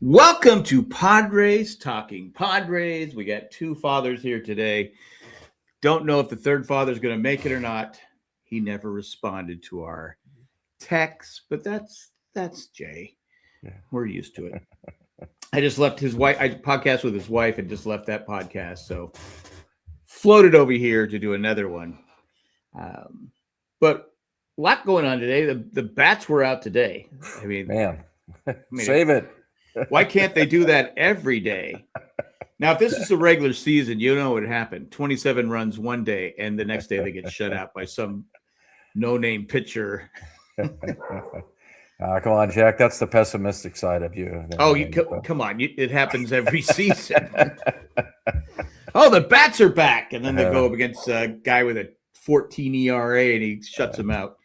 Welcome to Padres Talking Padres. We got two fathers here today. Don't know if the third father is going to make it or not. He never responded to our text, but that's Jay. We're used to it. I just left his wife. I podcast with his wife and just left that podcast. So floated over here to do another one. But a lot going on today. The bats were out today. I mean, Save it. Why can't they do that every day? Now, if this is a regular season, you know what happened. 27 runs one day, and the next day they get shut out by some no-name pitcher. Come on, Jack. That's the pessimistic side of you. Come on. It happens every season. Oh, the bats are back. And then they go up against a guy with a 14 ERA, and he shuts him out.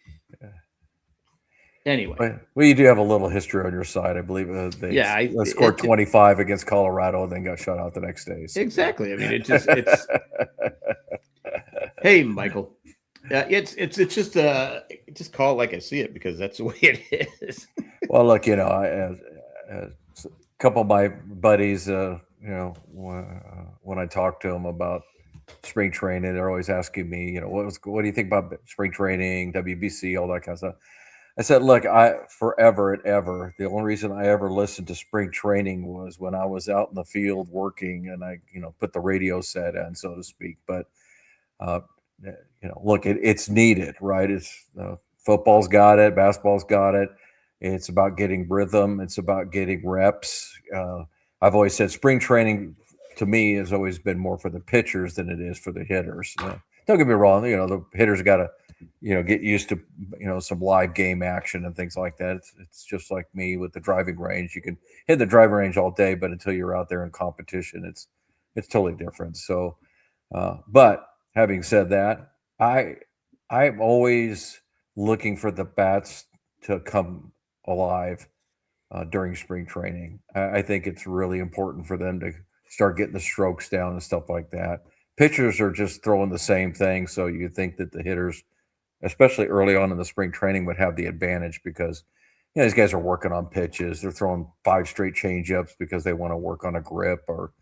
Anyway, well, you do have a little history on your side, I believe. They scored 25 against Colorado, and then got shut out the next day. So. Exactly. I mean, it's. Hey, Michael, it's just call it like I see it because that's the way it is. Well, look, a couple of my buddies, when I talk to them about spring training, they're always asking me, what do you think about spring training, WBC, all that kind of stuff. I said, look, forever and ever, the only reason I ever listened to spring training was when I was out in the field working and I, put the radio set on, so to speak. But, look, it's needed, right? It's football's got it. Basketball's got it. It's about getting rhythm. It's about getting reps. I've always said spring training to me has always been more for the pitchers than it is for the hitters. Don't get me wrong. The hitters got to, get used to, some live game action and things like that. It's just like me with the driving range. You can hit the driving range all day, but until you're out there in competition, it's totally different. So, but having said that, I'm always looking for the bats to come alive during spring training. I think it's really important for them to start getting the strokes down and stuff like that. Pitchers are just throwing the same thing, so you think that the hitters, especially early on in the spring training, would have the advantage because these guys are working on pitches. They're throwing 5 straight changeups because they want to work on a grip or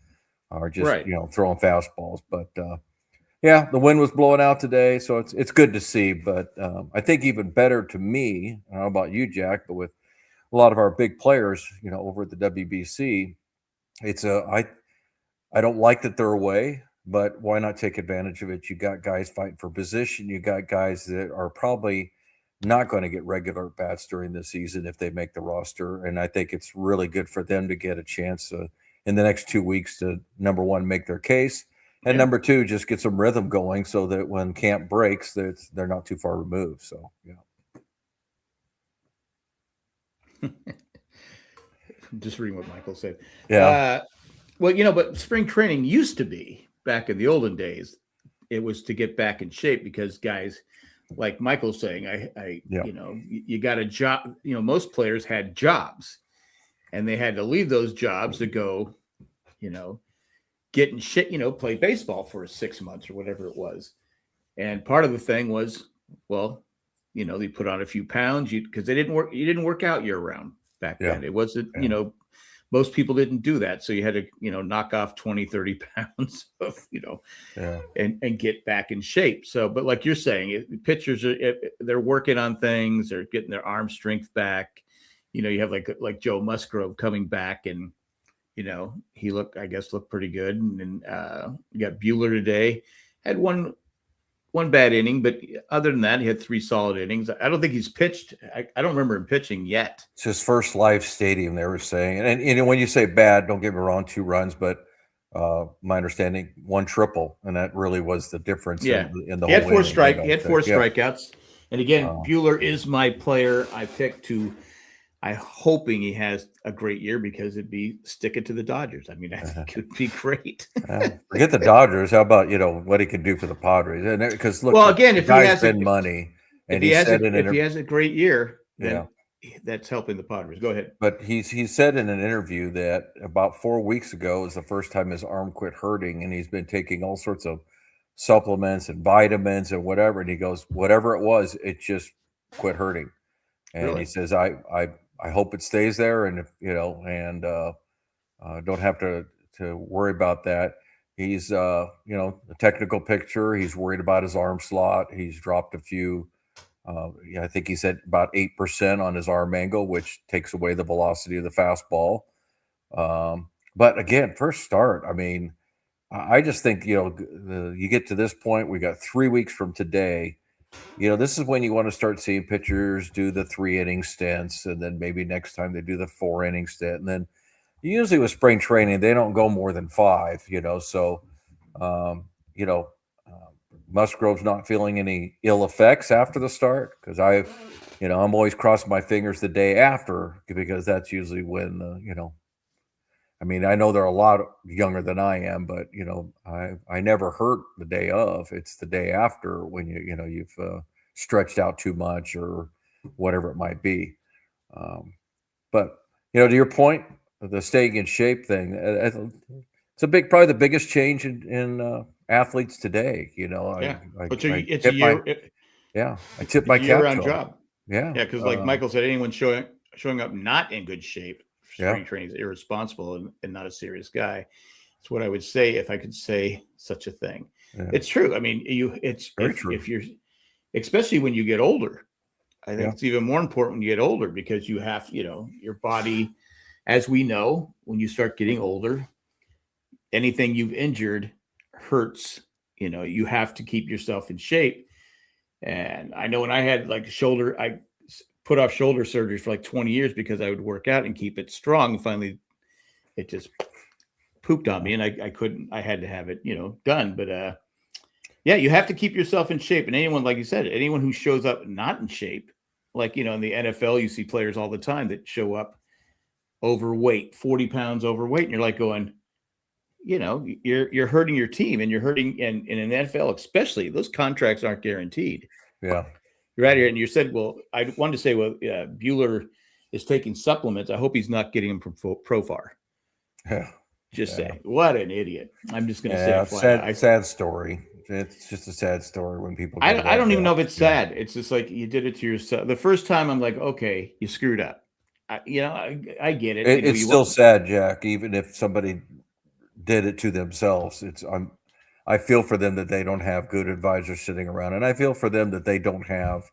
just right. Throwing fastballs. But the wind was blowing out today, so it's good to see. But I think even better to me, I don't know about you, Jack, but with a lot of our big players, over at the WBC, it's I don't like that they're away. But why not take advantage of it? You got guys fighting for position. You got guys that are probably not going to get regular bats during the season if they make the roster. And I think it's really good for them to get a chance in the next 2 weeks to, number one, make their case. And number two, just get some rhythm going so that when camp breaks, they're not too far removed. So, Just reading what Michael said. Yeah. But spring training used to be, back in the olden days, it was to get back in shape because guys, like Michael's saying, you got a job. Most players had jobs, and they had to leave those jobs to go, get in shit. Play baseball for 6 months or whatever it was. And part of the thing was, they put on a few pounds because they didn't work. You didn't work out year round back then. It wasn't, most people didn't do that. So you had to, knock off 20, 30 pounds of, and get back in shape. So, but like you're saying, pitchers they're working on things. They're getting their arm strength back. You have like Joe Musgrove coming back and, he looked pretty good. And then you got Buehler today, had one bad inning, but other than that, he had 3 solid innings. I don't think he's pitched. I don't remember him pitching yet. It's his first live stadium, they were saying. And when you say bad, don't get me wrong, 2 runs, but my understanding, 1 triple, and that really was the difference in the whole He had 4 inning, He had 4 strikeouts. And again, Buehler is my player I picked to. I'm hoping he has a great year because it'd be sticking to the Dodgers. I mean, I think it would be great. Forget the Dodgers. How about what he can do for the Padres? Because look, again, if he has money, and he has a great year, then that's helping the Padres. Go ahead. But he said in an interview that about 4 weeks ago was the first time his arm quit hurting, and he's been taking all sorts of supplements and vitamins and whatever. And he goes, whatever it was, it just quit hurting. And he says, I hope it stays there. And if, Don't have to worry about that. He's the technical picture. He's worried about his arm slot. He's dropped a few. I think he said about 8% on his arm angle, which takes away the velocity of the fastball. But again, first start, I mean, I just think, you get to this point, we got 3 weeks from today. This is when you want to start seeing pitchers do the 3 inning stints, and then maybe next time they do the 4 inning stint. And then usually with spring training, they don't go more than 5, so, Musgrove's not feeling any ill effects after the start, because I'm always crossing my fingers the day after, because that's usually when, I mean, I know they're a lot younger than I am, but I never hurt the day of. It's the day after when you've stretched out too much or whatever it might be. But to your point, the staying in shape thing, it's probably the biggest change in athletes today. I tip my cap year-round to them. job. Yeah, because like Michael said, anyone showing up not in good shape for spring training is irresponsible and not a serious guy. That's what I would say if I could say such a thing. Yeah. It's true. I mean, it's very true. If you're, especially when you get older, I think it's even more important when you get older, because you have, your body, as we know, when you start getting older, anything you've injured hurts. You have to keep yourself in shape. And I know when I had I put off shoulder surgery for like 20 years because I would work out and keep it strong. And finally, it just pooped on me, and I couldn't. I had to have it, done. But you have to keep yourself in shape. And anyone, like you said, anyone who shows up not in shape, like in the NFL, you see players all the time that show up overweight, 40 pounds overweight, and you're like going, you're hurting your team, and you're hurting. And in an NFL, especially, those contracts aren't guaranteed. Yeah. You're out here, and you said, well, I wanted to say, Bueller is taking supplements. I hope he's not getting them from Profar. Yeah. Just saying, what an idiot. I'm just going to say sad story. It's just a sad story when people. I don't even know if it's sad. It's just like you did it to yourself. The first time, I'm like, okay, you screwed up. I get it. It's still sad, Jack. Even if somebody did it to themselves, I feel for them that they don't have good advisors sitting around, and I feel for them that they don't have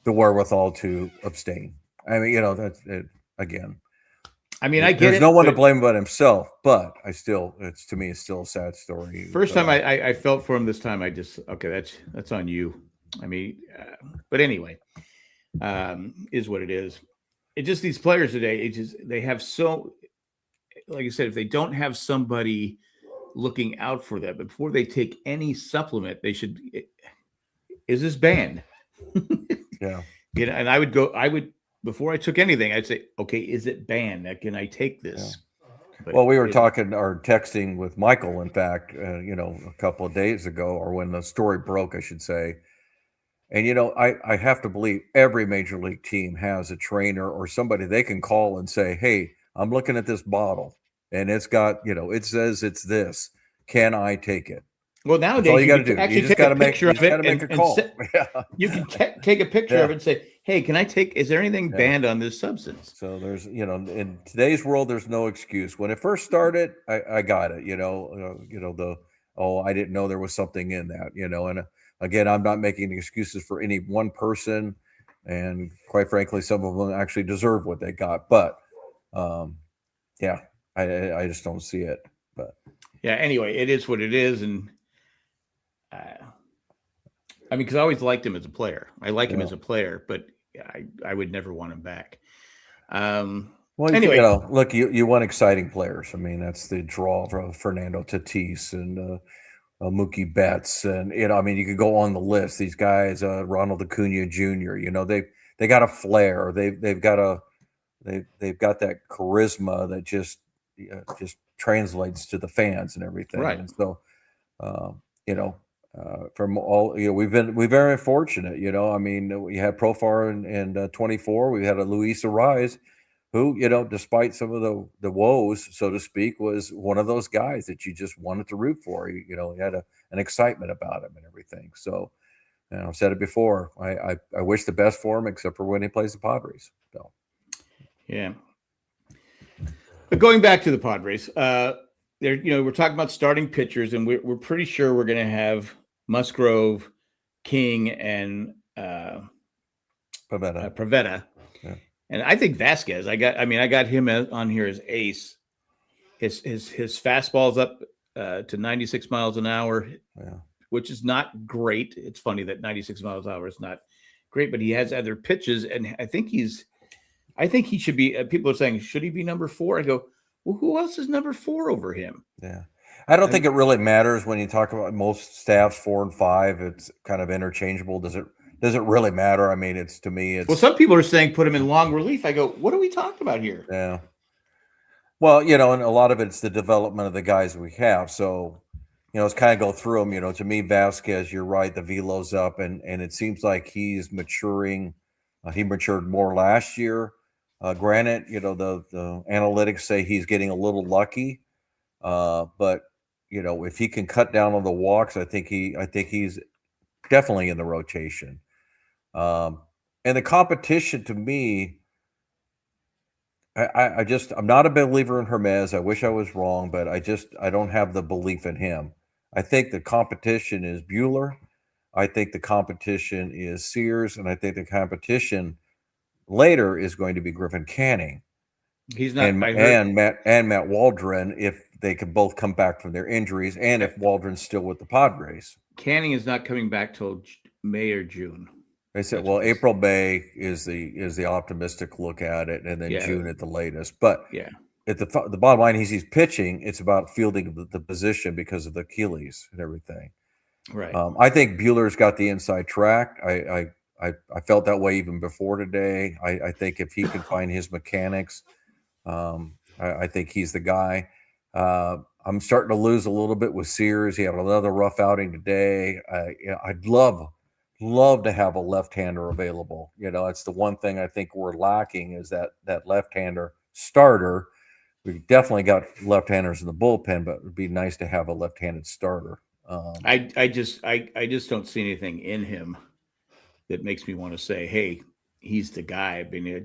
the wherewithal to abstain. I mean, that's it again. I mean, I get There's no one to blame but himself, but to me, it's still a sad story. First time I felt for him. This time I just, okay, that's on you. I mean, but anyway, is what it is. It just, these players today, they have like I said, if they don't have somebody looking out for them before they take any supplement, they should, is this banned? Yeah. And I would, before I took anything, I'd say, okay, is it banned? Can I take this? Yeah. Well, we were talking or texting with Michael, in fact, a couple of days ago, or when the story broke, I should say. And, I have to believe every major league team has a trainer or somebody they can call and say, hey, I'm looking at this bottle and it's got, it says it's this. Can I take it? Well, nowadays, all you got to do. Actually, you just got to make a call. You can take a picture of it and say, hey, can I is there anything banned on this substance? So there's, in today's world, there's no excuse. When it first started, I got it, I didn't know there was something in that, and again, I'm not making excuses for any one person. And quite frankly, some of them actually deserve what they got. But I just don't see it. But anyway, it is what it is. And I mean, because I always liked him as a player. I like him as a player, but I would never want him back. Well, anyway, look, you want exciting players. I mean, that's the draw of Fernando Tatis and Mookie Betts, and I mean, you could go on the list. These guys, Ronald Acuna Jr. They got a flair. They've got that charisma that just translates to the fans and everything. Right. And so, from all, we've been very fortunate. I mean, we had Profar in 24. We had a Luis Ariz, who, despite some of the woes, so to speak, was one of those guys that you just wanted to root for. He had an excitement about him and everything. So, I've said it before. I wish the best for him, except for when he plays the Padres. So, yeah. But going back to the Padres, we're talking about starting pitchers, and we're pretty sure we're going to have Musgrove, King, and Pavetta. Yeah. And I think Vasquez. I got him on here as ace. His fastball's up to 96 miles an hour, which is not great. It's funny that 96 miles an hour is not great, but he has other pitches, and I think he should be. People are saying, should he be number 4? I go, well, who else is number 4 over him? Yeah, I don't think it really matters when you talk about most staffs 4 and 5. It's kind of interchangeable. Does it really matter? I mean, to me. Well, some people are saying put him in long relief. I go, what are we talking about here? Yeah. Well, and a lot of it's the development of the guys we have. So, let's kind of go through them. To me, Vasquez, you're right. The velo's up, and it seems like he's maturing. He matured more last year. Granted, the analytics say he's getting a little lucky, but if he can cut down on the walks, I think he's definitely in the rotation. And the competition to me, I'm not a believer in Hermes. I wish I was wrong, but I don't have the belief in him. I think the competition is Buehler. I think the competition is Sears, and I think the competition later is going to be Griffin Canning. He's not, and Matt Waldron, if they could both come back from their injuries, and if Waldron's still with the Padres. Canning is not coming back till May or June. They said, well, April, May is the optimistic look at it, and then June at the latest. But at the bottom line, he's pitching. It's about fielding the position because of the Achilles and everything. Right. I think Buehler's got the inside track. I felt that way even before today. I think if he can find his mechanics, I think he's the guy. I'm starting to lose a little bit with Sears. He had another rough outing today. I'd love to have a left-hander available. It's the one thing I think we're lacking is that left-hander starter. We've definitely got left-handers in the bullpen, but it'd be nice to have a left-handed starter. I just don't see anything in him that makes me want to say, hey, he's the guy. I mean,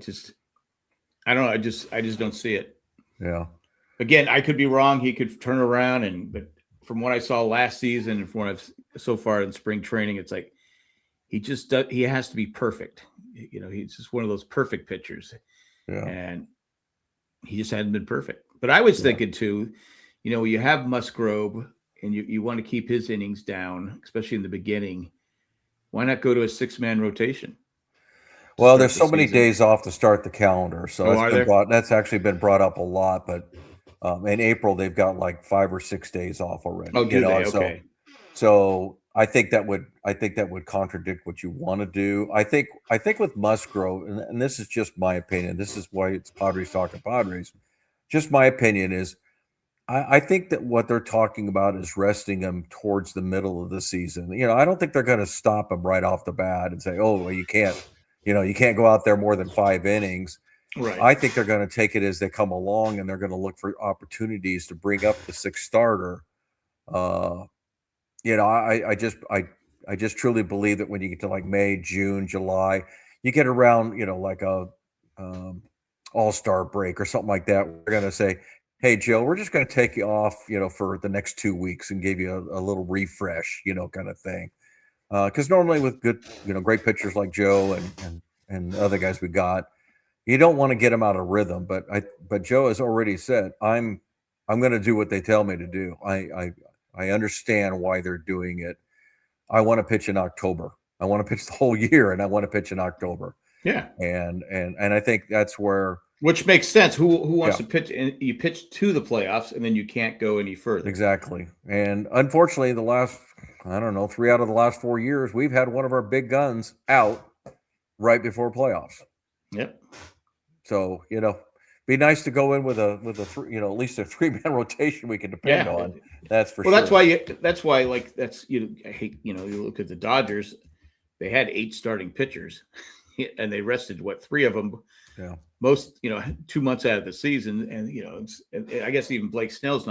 I don't know. I just don't see it. Yeah. Again, I could be wrong. He could turn around, but from what I saw last season and from what I've so far in spring training, it's like he has to be perfect. He's just one of those perfect pitchers. Yeah. And he just hadn't been perfect. But I was thinking too, you have Musgrove and you want to keep his innings down, especially in the beginning. Why not go to a 6-man rotation? Well, there's so many days off to start the calendar. So that's actually been brought up a lot. But in April, they've got like 5 or 6 days off already. Oh, do they? Okay. So I think that would contradict what you want to do. I think with Musgrove, and this is just my opinion. This is why it's Padres talking Padres. Just my opinion is, I think that what they're talking about is resting him towards the middle of the season. I don't think they're going to stop him right off the bat and say, "Oh, well, you can't go out there more than 5 innings." Right. I think they're going to take it as they come along, and they're going to look for opportunities to bring up the 6th starter. I just truly believe that when you get to like May, June, July, you get around, like a all-star break or something like that. We're going to say, hey, Joe, we're just going to take you off, for the next 2 weeks and give you a little refresh, kind of thing. Because normally with good, great pitchers like Joe and other guys we got, you don't want to get them out of rhythm. But Joe has already said, I'm going to do what they tell me to do. I understand why they're doing it. I want to pitch in October. I want to pitch the whole year, and I want to pitch in October. Yeah. And I think that's where. Which makes sense. Who wants to pitch? And you pitch to the playoffs, and then you can't go any further. Exactly. And unfortunately, the last, 3 out of the last 4 years, we've had one of our big guns out right before playoffs. Yep. So, be nice to go in with a at least a 3-man rotation we can depend on. That's for sure. Well, that's why I hate, you look at the Dodgers, they had 8 starting pitchers and they rested 3 of them. Yeah. Most, 2 months out of the season. And, I guess even Blake Snell's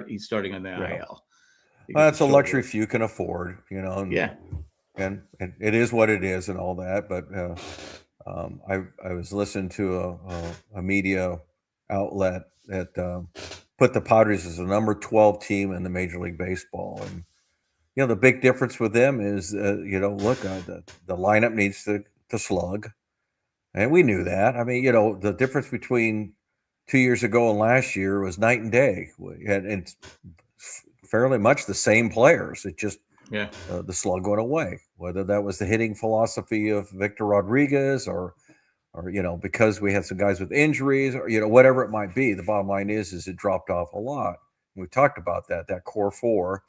he's starting on the IL. That's a luxury few can afford, Yeah. And it is what it is and all that. But I was listening to a media outlet that put the Padres as the number 12 team in the Major League Baseball. And the big difference with them is, look, the lineup needs to slug, and we knew that. I mean, the difference between 2 years ago and last year was night and day. And it's fairly much the same players. It just the slug went away. Whether that was the hitting philosophy of Victor Rodriguez or because we had some guys with injuries or whatever it might be. The bottom line is it dropped off a lot. We talked about that core four.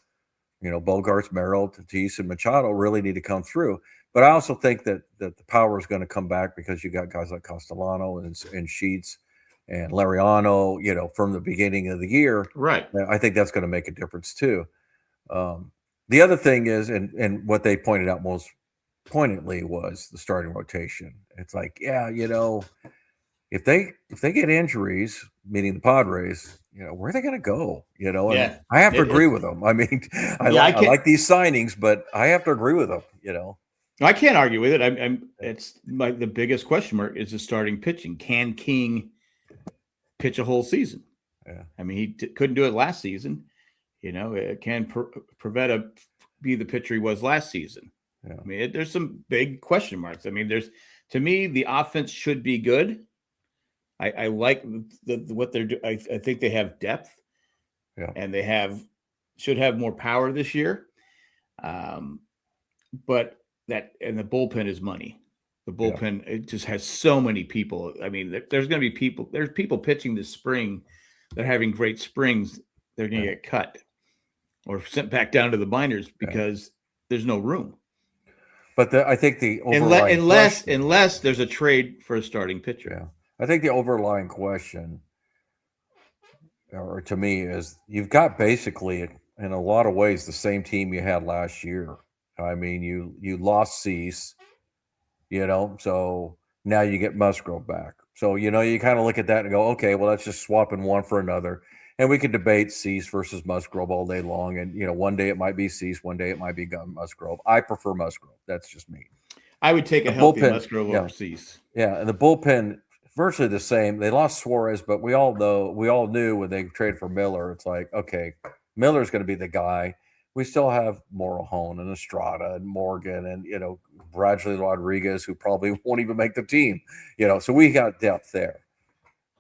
Bogarts, Merrill, Tatis, and Machado really need to come through. But I also think that the power is going to come back because you got guys like Castellano and Sheets and Lariano, from the beginning of the year. Right. I think that's going to make a difference too. The other thing is, and what they pointed out most poignantly was the starting rotation. It's like, if they get injuries, meaning the Padres, where are they going to go? And I have to agree with them. I mean, I like these signings, but I have to agree with them. I can't argue with it. It's like the biggest question mark is the starting pitching. Can King pitch a whole season? Yeah. I mean, he couldn't do it last season. Can Pivetta be the pitcher he was last season? Yeah. I mean, there's some big question marks. I mean, to me, the offense should be good. I like what they're doing. I think they have depth, and they should have more power this year. But the bullpen is money. The bullpen it just has so many people. I mean, there's going to be people. There's people pitching this spring that are having great springs. They're going to get cut or sent back down to the minors because there's no room. But I think the overlying unless there's a trade for a starting pitcher. Yeah. I think the overlying question, or to me, is you've got basically, in a lot of ways, the same team you had last year. I mean, you lost Cease, so now you get Musgrove back. So, you kind of look at that and go, okay, well, let's just swap in one for another. And we could debate Cease versus Musgrove all day long. And, one day it might be Cease, one day it might be Musgrove. I prefer Musgrove. That's just me. I would take a healthy Musgrove over Cease. Yeah, and the bullpen, virtually the same. They lost Suarez, but we all knew when they traded for Miller, it's like, okay, Miller's going to be the guy. We still have Morejon and Estrada and Morgan and, Bradley Rodriguez, who probably won't even make the team, so we got depth there.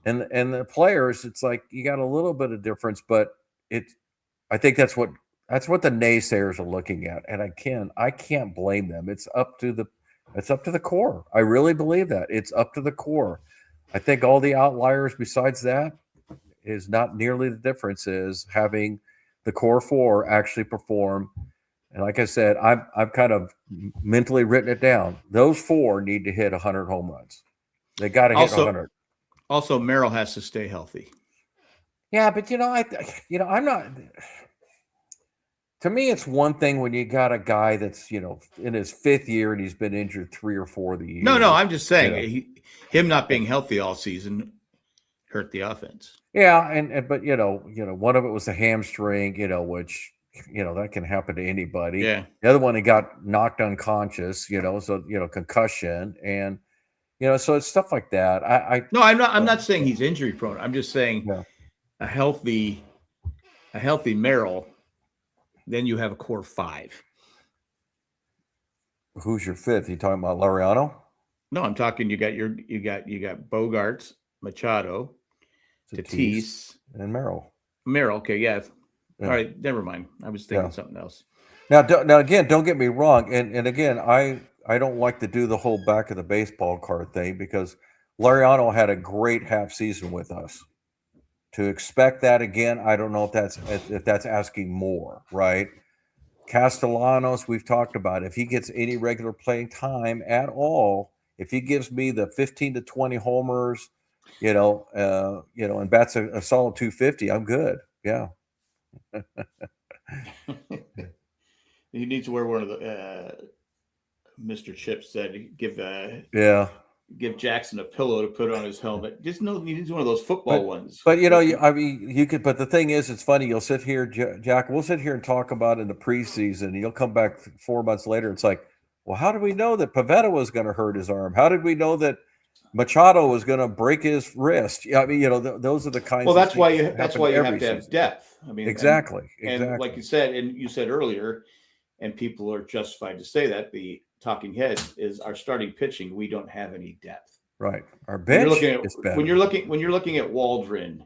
And the players, it's like you got a little bit of difference, but I think that's what the naysayers are looking at. And I can't blame them. It's up to the core. I really believe that. It's up to the core. I think all the outliers besides that is not nearly the difference is having the core four actually perform. And like I said, I've kind of mentally written it down. Those four need to hit 100 home runs. They got to hit 100. Also, Merrill has to stay healthy. Yeah, but I'm not. To me, it's one thing when you got a guy that's in his fifth year and he's been injured 3 or 4 of the years. No, I'm just saying him not being healthy all season hurt the offense. Yeah, but one of it was a hamstring, which that can happen to anybody. Yeah. The other one, he got knocked unconscious, so concussion, and so it's stuff like that. I'm not saying he's injury prone. I'm just saying a healthy Merrill, then you have a core 5. Who's your fifth? You talking about Lariano? No, I'm talking. You got Bogarts, Machado, Tatis, and Merrill. Okay, yeah. All right, never mind. I was thinking something else. Now again, don't get me wrong, and again, I don't like to do the whole back of the baseball card thing because Lariano had a great half season with us. To expect that again, I don't know if that's asking more, right? Castellanos, we've talked about. If he gets any regular playing time at all, if he gives me the 15 to 20 homers, and bats a solid 250, I'm good. Yeah. He needs to wear one of the Mr. Chip said give Jackson a pillow to put on his helmet. Just know he needs one of those football ones. But you could. But the thing is, it's funny. You'll sit here, Jack. We'll sit here and talk about it in the preseason. And you'll come back 4 months later. It's like, well, how did we know that Pivetta was going to hurt his arm? How did we know that Machado was going to break his wrist. Yeah, I mean, those are the kinds. Well, of that's why things you that that's happen why you every have to have season. depth. I mean, Exactly. and like you said, and you said earlier, and people are justified to say that the talking heads is our starting pitching. We don't have any depth. Right. Our When you're bench looking at is better. when you're looking at Waldron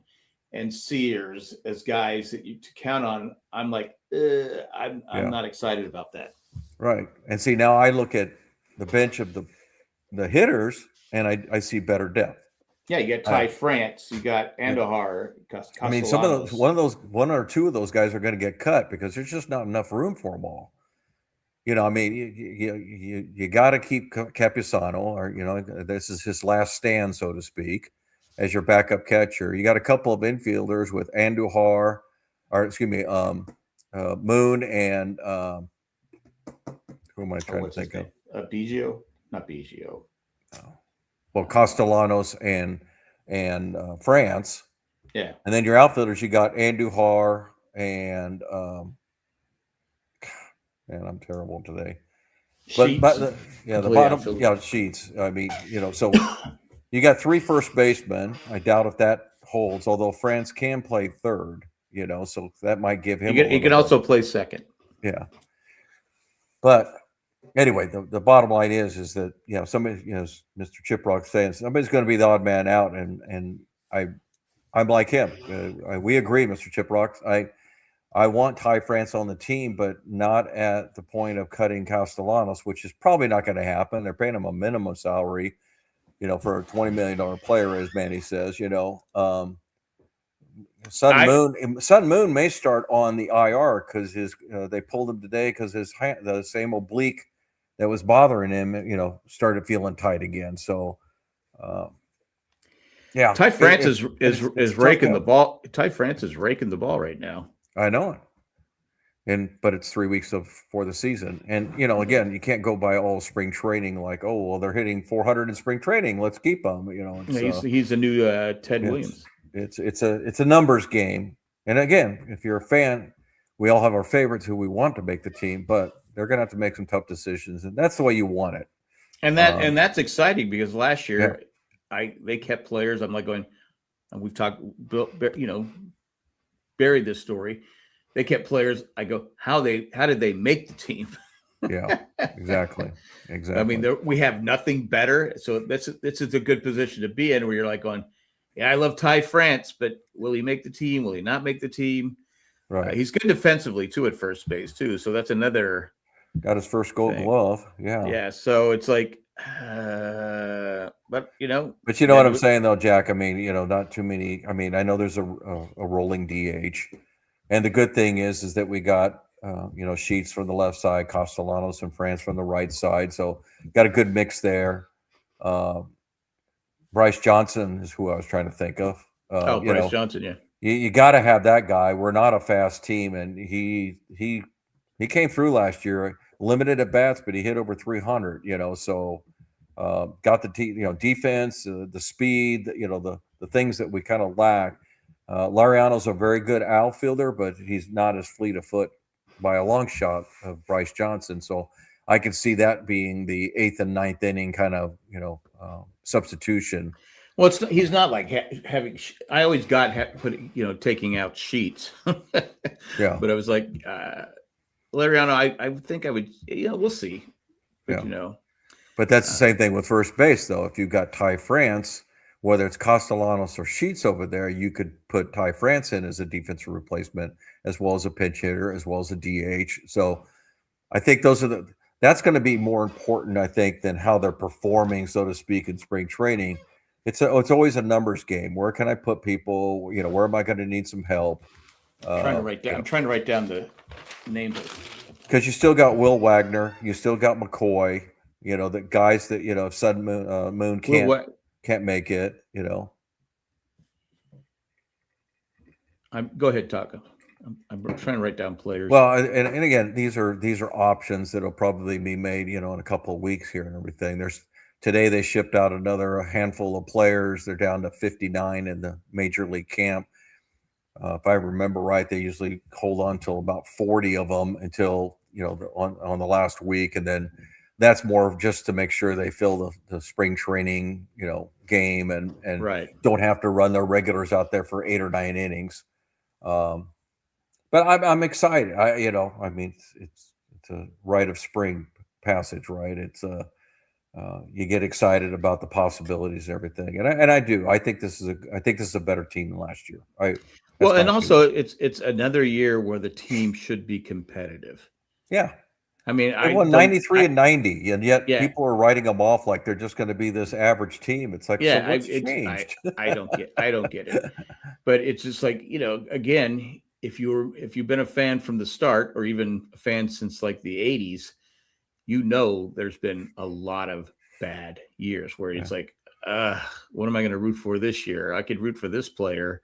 and Sears as guys that you to count on, I'm like, I'm not excited about that. Right. And see, now I look at the bench of the hitters, and I see better depth. Yeah, you got Ty France, you got Andujar, Castellanos. I mean, some of those, one or two of those guys are going to get cut because there's just not enough room for them all. I mean, you got to keep Capusano, or this is his last stand, so to speak, as your backup catcher. You got a couple of infielders with Andujar, or excuse me, Moon and who am I trying to think of? Biggio, not Biggio. Well, Castellanos and France. Yeah. And then your outfielders, you got Andujar and man, I'm terrible today. But the bottom, Sheets. I mean, so you got 3 first basemen. I doubt if that holds, although France can play third, so that might give him. He can also play second. Yeah. But anyway, the bottom line is that somebody, Mr. Chiprock saying somebody's going to be the odd man out, and I'm like him. We agree, Mr. Chiprock. I want Ty France on the team, but not at the point of cutting Castellanos, which is probably not going to happen. They're paying him a minimum salary, for a $20 million player, as Manny says. Sun Moon may start on the IR because they pulled him today because the same oblique that was bothering him, started feeling tight again. So, yeah, Ty France is raking the ball. Ty France is raking the ball right now. I know it. But it's 3 weeks for the season. And, again, you can't go by all spring training like, oh, well, they're hitting 400 in spring training. Let's keep them. He's a new Ted Williams. It's a numbers game. And again, if you're a fan, we all have our favorites who we want to make the team, but they're going to have to make some tough decisions. And that's the way you want it. And that's exciting because last year they kept players. I'm like going, and we've talked, buried this story. They kept players. I go, how did they make the team? Yeah, exactly. I mean, we have nothing better. So this is a good position to be in where you're like going, yeah, I love Ty France, but will he make the team? Will he not make the team? Right. He's good defensively too at first base too. So that's another. Got his first Gold Glove. Yeah. Yeah. So it's like, but But you know what I'm saying though, Jack. I mean, not too many. I mean, I know there's a rolling DH, and the good thing is that we got Sheets from the left side, Castellanos and France from the right side. So got a good mix there. Bryce Johnson is who I was trying to think of. Bryce Johnson, yeah. You got to have that guy. We're not a fast team, and he came through last year, limited at bats, but he hit over 300. So got the defense, the speed, the things that we kind of lack. Laureano's a very good outfielder, but he's not as fleet of foot by a long shot of Bryce Johnson. So I can see that being the 8th and 9th inning kind of substitution. Well, he's not like having. I always got taking out Sheets. Yeah, but I was like Laureano. I think I would. We'll see. But, But that's the same thing with first base, though. If you've got Ty France, whether it's Castellanos or Sheets over there, you could put Ty France in as a defensive replacement, as well as a pinch hitter, as well as a DH. So I think that's going to be more important, I think, than how they're performing, so to speak, in spring training. It's always a numbers game. Where can I put people? Where am I going to need some help? I'm trying to write down the names. Because you still got Will Wagner, you still got McCoy. The guys that if Sun Moon can't make it. Go ahead, Taco. I'm trying to write down players. Well, and again, these are options that'll probably be made, in a couple of weeks here and everything. Today they shipped out another handful of players. They're down to 59 in the major league camp. If I remember right, they usually hold on to about 40 of them until on the last week, and then that's more of just to make sure they fill the spring training, game and Right. don't have to run their regulars out there for 8 or 9 innings. But I'm excited. I mean, it's a rite of spring passage, right? It's you get excited about the possibilities and everything, and I do. I think this is a better team than last year. Well, That's my and opinion. also it's another year where the team should be competitive. Yeah. I mean, They won 93 and 90, and yet yeah, people are writing them off like they're just going to be this average team. It's like, so yeah. what's changed? I don't get it. But it's just like, again, if you've been a fan from the start, or even a fan since like the 80s, there's been a lot of bad years where it's like, what am I going to root for this year? I could root for this player.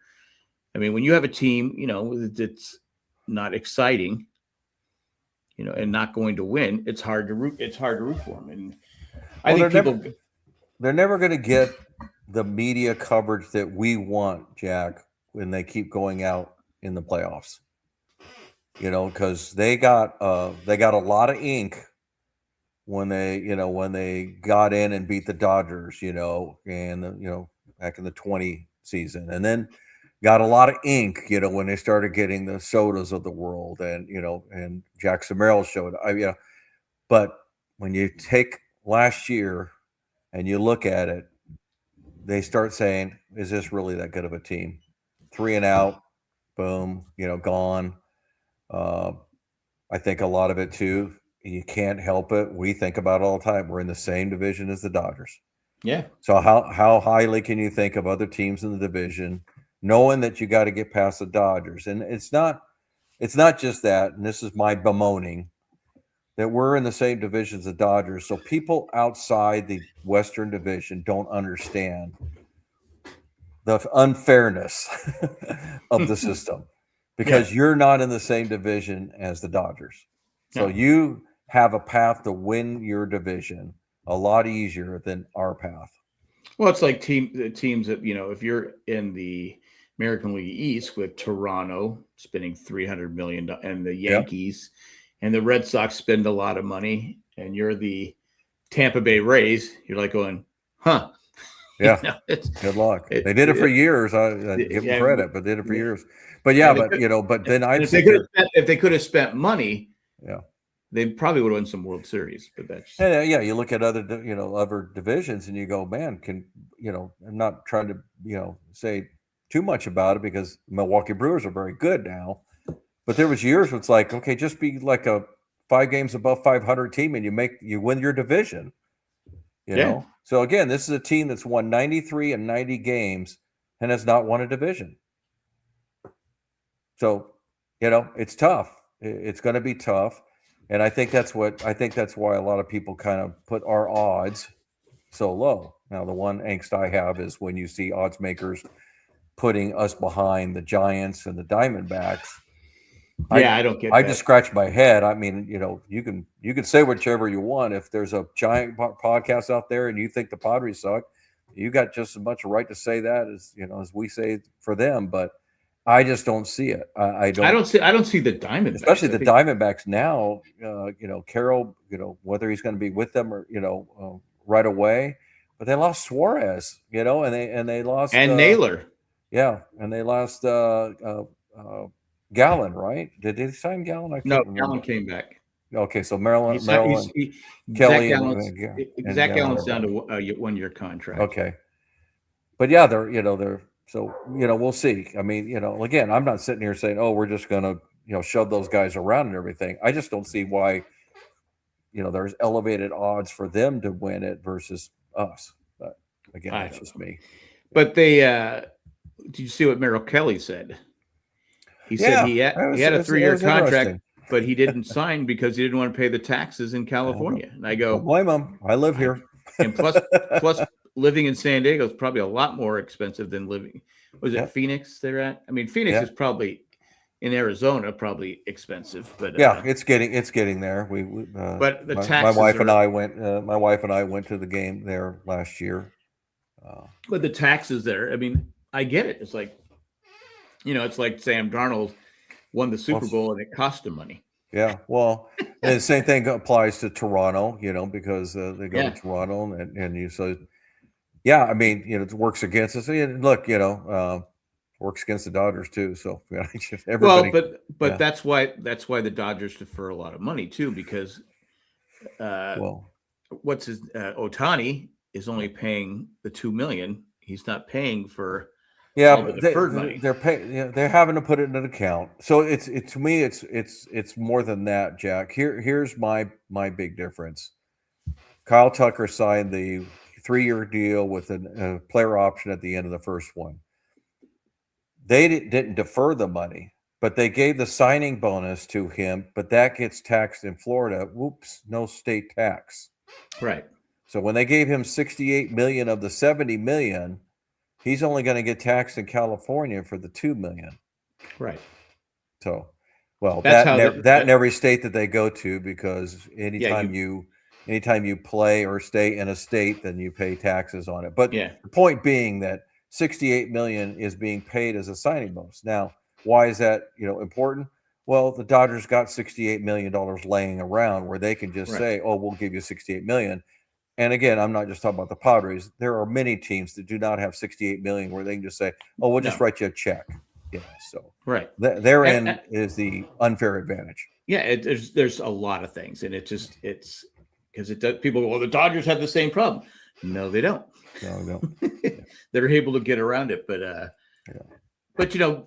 I mean, when you have a team, it's not exciting, and not going to win, it's hard to root for them. And I think they're never going to get the media coverage that we want, Jack, when they keep going out in the playoffs. Because they got a lot of ink when they got in and beat the Dodgers, and back in the 20 season, and then got a lot of ink, when they started getting the Sodas of the world, and Jack Sammerl showed. But when you take last year and you look at it, they start saying, "Is this really that good of a team?" 3 and out, boom, gone. I think a lot of it too. You can't help it. We think about it all the time. We're in the same division as the Dodgers. Yeah. So how highly can you think of other teams in the division, knowing that you got to get past the Dodgers? And it's not just that, and this is my bemoaning, that we're in the same division as the Dodgers. So people outside the Western Division don't understand the unfairness of the system, because you're not in the same division as the Dodgers. So you have a path to win your division a lot easier than our path. Well, it's like teams that, if you're in the American League East with Toronto spending $300 million and the Yankees and the Red Sox spend a lot of money, and you're the Tampa Bay Rays, you're like going, huh? Yeah. Good luck. They did it for years. I give them credit, but did it for years. But but then if they could have spent money, yeah, they probably would have won some World Series. But that's you look at other divisions and you go, man, I'm not trying to say too much about it, because Milwaukee Brewers are very good now, but there was years where it's like, okay, just be like a 5 games above 500 team and you win your division. So again, this is a team that's won 93 and 90 games and has not won a division. So, it's tough. It's going to be tough. And I think that's why a lot of people kind of put our odds so low. Now, the one angst I have is when you see odds makers putting us behind the Giants and the Diamondbacks. I don't get that. I just scratch my head. I mean, you can say whichever you want. If there's a giant podcast out there and you think the Padres suck, you got just as much right to say that as we say for them. But I just don't see it. I don't see the Diamondbacks, especially the Diamondbacks now. Carroll, whether he's going to be with them or right away. But they lost Suarez, and they lost Naylor. Yeah, and they lost Gallen, right? Did they sign Gallen? I can't remember. Gallen came back. Okay, so Maryland, Kelly, Zach and Gallen's down to a 1-year contract. Okay, but yeah, they're so we'll see. I mean, again, I'm not sitting here saying, oh, we're just gonna shove those guys around and everything. I just don't see why there's elevated odds for them to win it versus us. But again, that's just me. But they did you see what Merrill Kelly said? He said he had a 3-year contract, but he didn't sign because he didn't want to pay the taxes in California. And I go, don't blame him. I live here. And plus living in San Diego is probably a lot more expensive than living. Was it Phoenix they're at? I mean, Phoenix is probably in Arizona, probably expensive, but it's getting there. But the taxes. My wife and I went to the game there last year. But the taxes there, I mean, I get it. It's like, it's like Sam Darnold won the Super Bowl and it cost him money. Yeah. Well, and the same thing applies to Toronto, because they go Yeah. to Toronto and you so yeah, I mean, it works against us. And look, works against the Dodgers too. So everybody. Well, but yeah. that's why the Dodgers defer a lot of money too, because Well, what's his Otani is only paying the $2 million. He's not paying for all the deferred money. they're paying. They're having to put it in an account. So it's to me, it's more than that, Jack. Here's my big difference. Kyle Tucker signed the 3-year deal with a player option at the end of the first one. They didn't defer the money, but they gave the signing bonus to him, but that gets taxed in Florida. Whoops, no state tax. Right. So when they gave him 68 million of the 70 million, he's only going to get taxed in California for the 2 million. Right. So, well, That's that in every state that they go to, because anytime you play or stay in a state, then you pay taxes on it. But the point being that 68 million is being paid as a signing bonus. Now, why is that, important? Well, the Dodgers got $68 million laying around where they can just say, oh, we'll give you 68 million. And again, I'm not just talking about the Padres. There are many teams that do not have 68 million where they can just say, oh, we'll just write you a check. So therein is the unfair advantage. Yeah, there's a lot of things, and it's because people go, well, the Dodgers have the same problem. No, they don't. No. They're able to get around it, but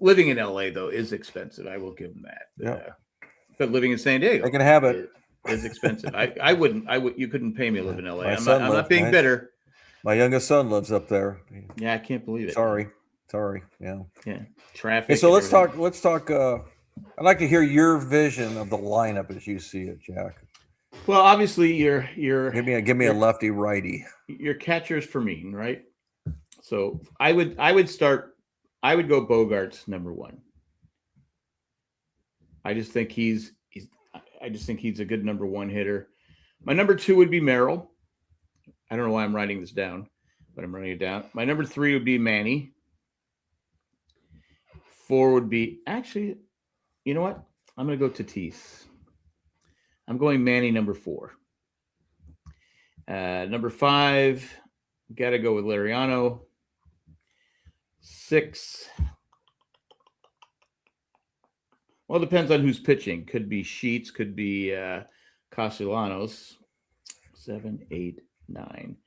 living in LA though is expensive. I will give them that. But living in San Diego, they can have it. Is expensive. I wouldn't. You couldn't pay me to live in LA. I'm not being bitter. My youngest son lives up there. Yeah, I can't believe it. Sorry. Yeah. Traffic. Okay, so let's talk. I'd like to hear your vision of the lineup as you see it, Jack. Well, obviously, you're give me a lefty righty. Your catcher's Fermin, right? So I would go Bogarts number 1. I just think he's a good number 1 hitter. My number 2 would be Merrill. I don't know why I'm writing this down, but I'm writing it down. My number 3 would be Manny. 4 would be, actually, you know what? I'm going to go Tatis. I'm going Manny number 4. Number 5, got to go with Lariano. 6. Well, it depends on who's pitching. Could be Sheets, could be Castellanos. 7, 8, 9.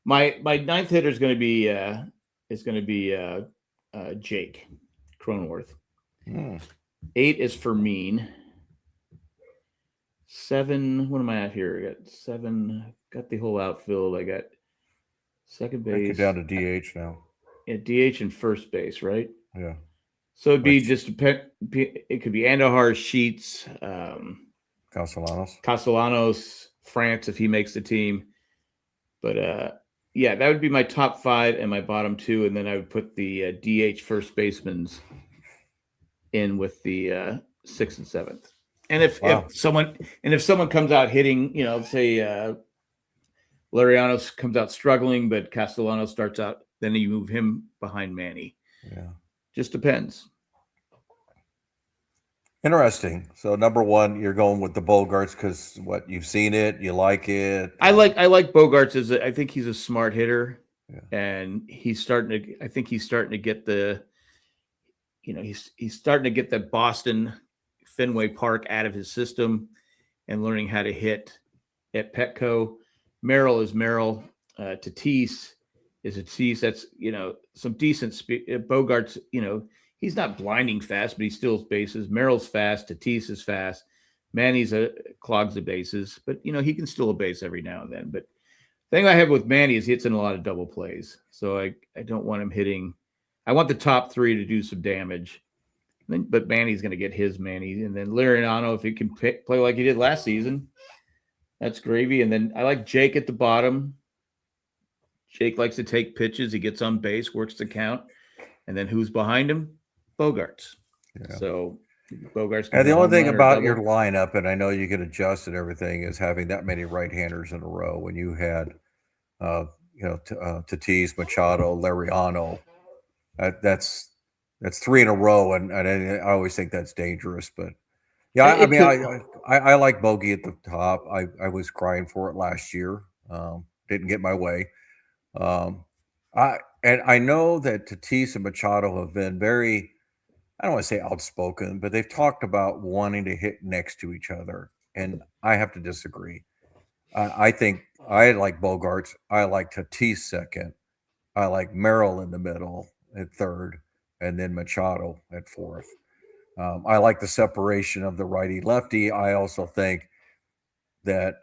My 9th hitter is going to be Jake Cronenworth. 8 is Fermin. 7. What am I at here? I got 7. Got the whole outfield. I got second base. Down to DH now. Yeah, DH and first base, right? Yeah. So it'd be it could be Andujar, Sheets, Castellanos, France if he makes the team. But that would be my top 5 and my bottom 2, and then I would put the DH first basemans in with the 6th and 7th. And if someone comes out hitting, say Lariano comes out struggling, but Castellanos starts out, then you move him behind Manny. Yeah. Just depends. Interesting. So number 1, you're going with the Bogarts because you've seen it, you like it. I like Bogarts I think he's a smart hitter, and he's starting to get the, he's starting to get the Boston Fenway Park out of his system and learning how to hit at Petco. Merrill is Merrill. Tatis is Tatis. That's, some decent speed. Bogarts, he's not blinding fast, but he steals bases. Merrill's fast. Tatis is fast. Manny's clogs the bases, but, he can steal a base every now and then. But the thing I have with Manny is he hits in a lot of double plays. So I don't want him hitting. I want the top 3 to do some damage. But Manny's going to get his Manny. And then Lariano, if he can play like he did last season, that's gravy. And then I like Jake at the bottom. Jake likes to take pitches. He gets on base, works the count. And then who's behind him? Bogarts. Yeah. So Bogarts. And the only thing about your lineup, and I know you get adjusted everything, is having that many right-handers in a row. When you had, Tatis, Machado, Lariano, that's 3 in a row, and I always think that's dangerous. But Yeah, I It mean, could. I like Bogey at the top. I was crying for it last year. Didn't get my way. Um, I know that Tatis and Machado have been very, I don't want to say outspoken, but they've talked about wanting to hit next to each other, and I have to disagree. I think I like Bogarts. I like Tatis second. I like Merrill in the middle at third, and then Machado at fourth. I like the separation of the righty lefty. I also think that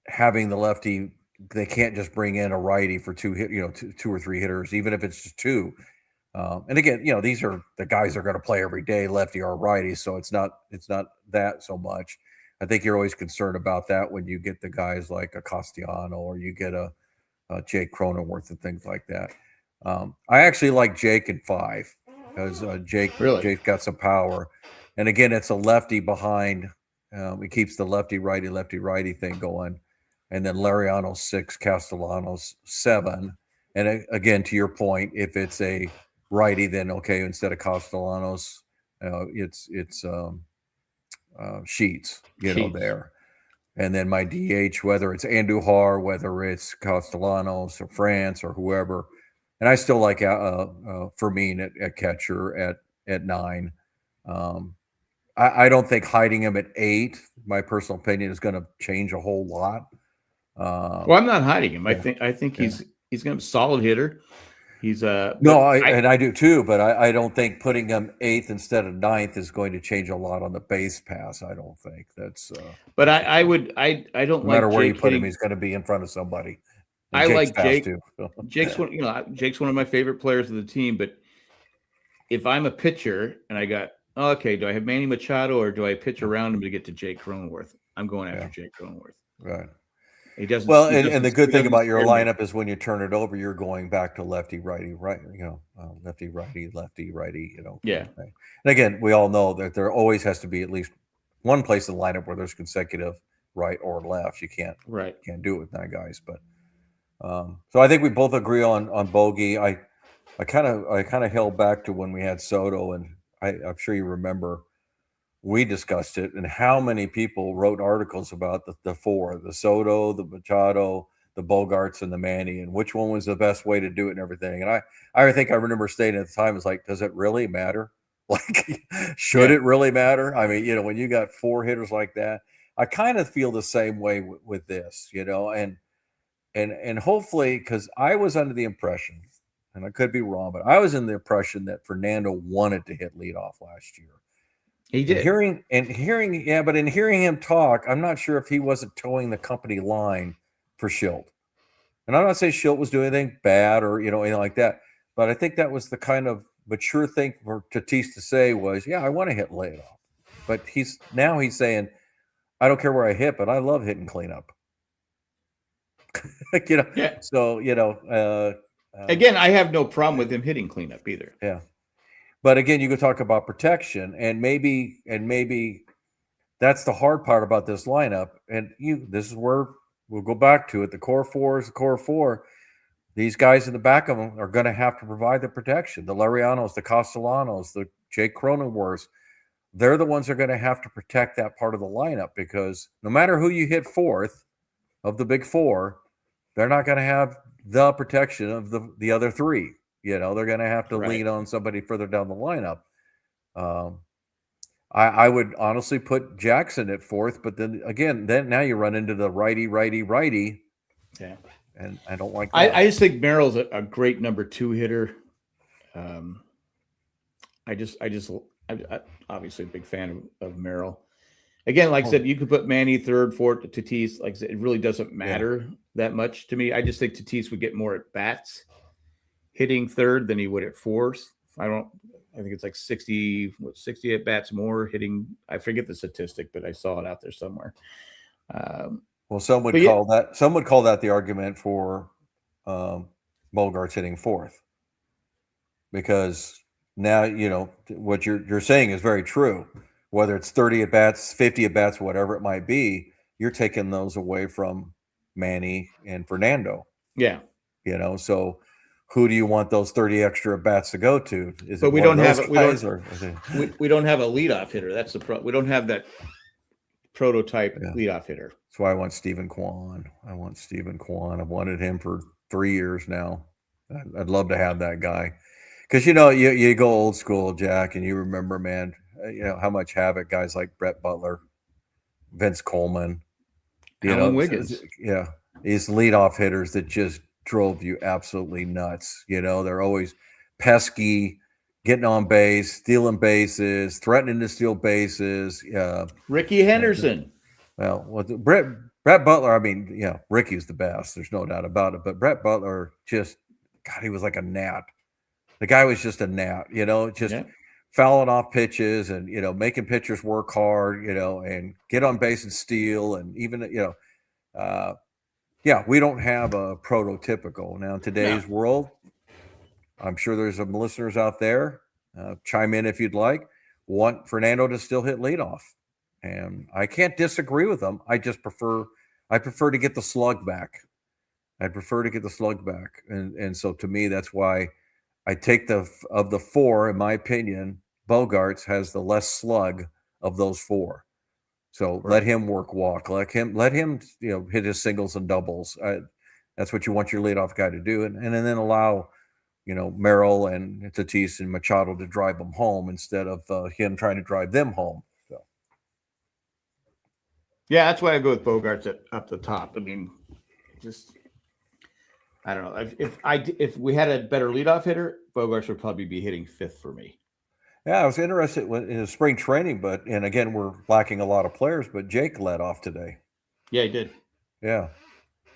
having the lefty, they can't just bring in a righty for two or three hitters, even if it's just two. And again, these are the guys that are going to play every day, lefty or righty. So it's not that so much. I think you're always concerned about that when you get the guys like a Castellano or you get a Jake Cronenworth and things like that. I actually like Jake in five because Jake's got some power, and again, it's a lefty behind. It keeps the lefty righty thing going, and then Lariano's six, Castellanos seven, and again, to your point, if it's a righty, then okay, instead of Castellanos, it's Sheets, there. And then my DH, whether it's Andujar, whether it's Castellanos or France or whoever, and I still like Fermin at catcher at 9. I don't think hiding him at 8, my personal opinion, is going to change a whole lot. Well, I'm not hiding him. I think he's going to be a solid hitter. He's I do too, but I don't think putting him 8th instead of 9th is going to change a lot on the base pass. I don't think that's. But I don't no matter like where Jake you put hitting, him, he's going to be in front of somebody. And I Jake's like Jake. too. Jake's one of my favorite players of the team. But if I'm a pitcher and I got do I have Manny Machado or do I pitch around him to get to Jake Cronenworth? I'm going after Jake Cronenworth. Right. He doesn't. Well, and the good thing about your lineup is when you turn it over, you're going back to lefty, righty, right. Lefty, righty, lefty, righty. Yeah. And again, we all know that there always has to be at least one place in the lineup where there's consecutive right or left. You can't do it with 9 guys. But so I think we both agree on Bogey. I kind of held back to when we had Soto, and I'm sure you remember. We discussed it, and how many people wrote articles about the 4, the Soto, the Machado, the Bogarts, and the Manny, and which one was the best way to do it and everything. And I think I remember stating at the time, it's like, does it really matter? Like, should it really matter? I mean, when you got 4 hitters like that, I kind of feel the same way with this, and hopefully, because I was under the impression, and I could be wrong, but I was in the impression that Fernando wanted to hit leadoff last year. He did. But in hearing him talk, I'm not sure if he wasn't towing the company line for Schilt. And I'm not saying Schilt was doing anything bad or anything like that, but I think that was the kind of mature thing for Tatis to say was, I want to hit leadoff. But he's saying, I don't care where I hit, but I love hitting cleanup. So again, I have no problem with him hitting cleanup either. Yeah. But again, you could talk about protection, and maybe that's the hard part about this lineup. And this is where we'll go back to it. The core 4 is the core 4. These guys in the back of them are going to have to provide the protection. The Larianos, the Castellanos, the Jake Cronenworths, they're the ones that are going to have to protect that part of the lineup, because no matter who you hit 4th of the big 4, they're not going to have the protection of the other 3. They're going to have to lean on somebody further down the lineup. I would honestly put Jackson at 4th, but then again, now you run into the righty. Yeah. And I don't like that. I just think Merrill's a great number 2 hitter. I'm obviously a big fan of Merrill. Again, like I said, you could put Manny 3rd, 4th, Tatis. Like I said, it really doesn't matter that much to me. I just think Tatis would get more at bats hitting 3rd than he would at 4th. I think it's like 60 at bats more hitting. I forget the statistic, but I saw it out there somewhere. Some would call that the argument for Bogarts hitting 4th, because now what you're saying is very true. Whether it's 30 at bats, 50 at bats, whatever it might be, you're taking those away from Manny and Fernando. Yeah. So who do you want those 30 extra at bats to go to? Is but it we one don't of have those it. guys, We don't have a leadoff hitter. That's the we don't have that prototype Yeah. leadoff hitter. That's why I want Stephen Kwan. I've wanted him for 3 years now. I'd love to have that guy. Because, you go old school, Jack, and you remember, man, how much havoc guys like Brett Butler, Vince Coleman, Alan Wiggins. Yeah, these leadoff hitters that just drove you absolutely nuts. They're always pesky, getting on base, stealing bases, threatening to steal bases. Ricky Henderson. Brett Butler, I mean, Ricky's the best. There's no doubt about it. But Brett Butler he was like a gnat. The guy was just a gnat, fouling off pitches and, making pitchers work hard, and get on base and steal. And even, we don't have a prototypical. Now, in today's world, I'm sure there's some listeners out there, chime in if you'd like, want Fernando to still hit leadoff. And I can't disagree with them. I prefer to get the slug back. And so to me, that's why I take of the four, in my opinion, Bogarts has the less slug of those four. So let him walk. Let him hit his singles and doubles. That's what you want your leadoff guy to do. And then allow, Merrill and Tatis and Machado to drive them home instead of him trying to drive them home. So. Yeah, that's why I go with Bogarts up the top. I mean, I don't know. If we had a better leadoff hitter, Bogarts would probably be hitting fifth for me. Yeah, I was interested in his spring training, and again, we're lacking a lot of players, but Jake led off today. Yeah, he did. Yeah.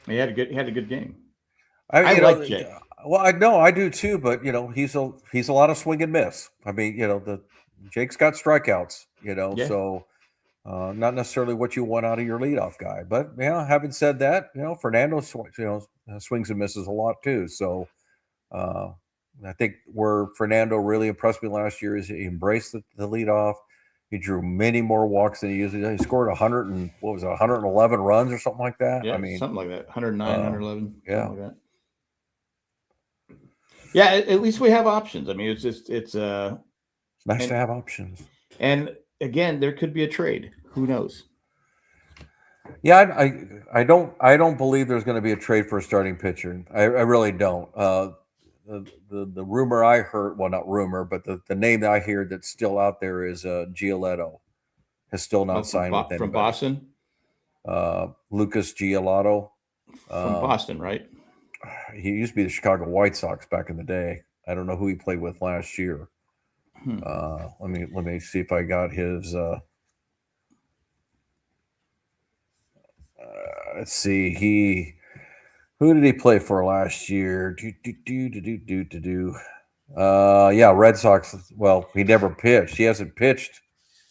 He had a good game. I like Jake. Well, I do too, but he's a lot of swing and miss. I mean, Jake's got strikeouts, so not necessarily what you want out of your leadoff guy. But having said that, Fernando swings and misses a lot too. So I think where Fernando really impressed me last year is he embraced the leadoff. He drew many more walks than he usually does. He scored 111 runs or something like that. Yeah, I mean, something like that. 109, 111. Yeah. Like that. Yeah, at least we have options. I mean, it's nice to have options. And again, there could be a trade. Who knows? Yeah, I don't believe there's going to be a trade for a starting pitcher. I really don't. The rumor I heard, well, not rumor, but the name that I hear that's still out there is Giolito has still not signed with anybody. From Boston? Lucas Giolito. From Boston, right? He used to be the Chicago White Sox back in the day. I don't know who he played with last year. Let me see if I got his. Let's see. Who did he play for last year? Red Sox. Well, he never pitched. He hasn't pitched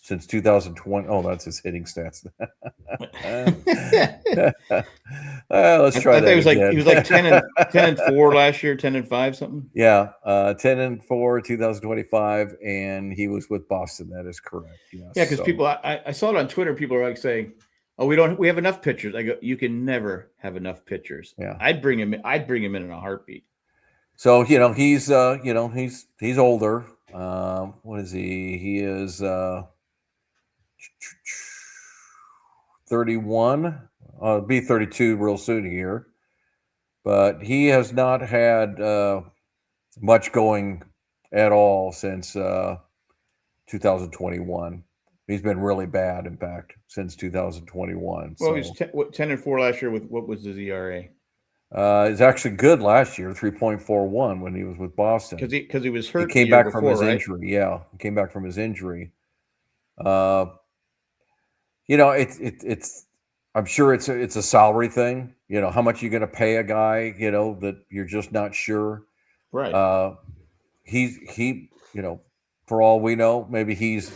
since 2020. Oh, that's his hitting stats. Let's try that. He was like 10-4 last year, 10-5 something. Yeah, 10-4, 2025, and he was with Boston. That is correct. Yes. Yeah, because people, I saw it on Twitter. People are like saying, "Oh, we have enough pitchers." I go, "You can never have enough pitchers." Yeah, I'd bring him in a heartbeat. So he's he's older. What is he? He is 31. Be 32 real soon here, but he has not had much going at all since 2021. He's been really bad, in fact, since 2021. Well, he was 10-4 last year. With what was his ERA? He's actually good last year, 3.41 when he was with Boston. Because he was hurt. He came back from his injury. Yeah, he came back from his injury. It's. I'm sure it's a salary thing. How much you're going to pay a guy. That you're just not sure. Right. He. For all we know, maybe he's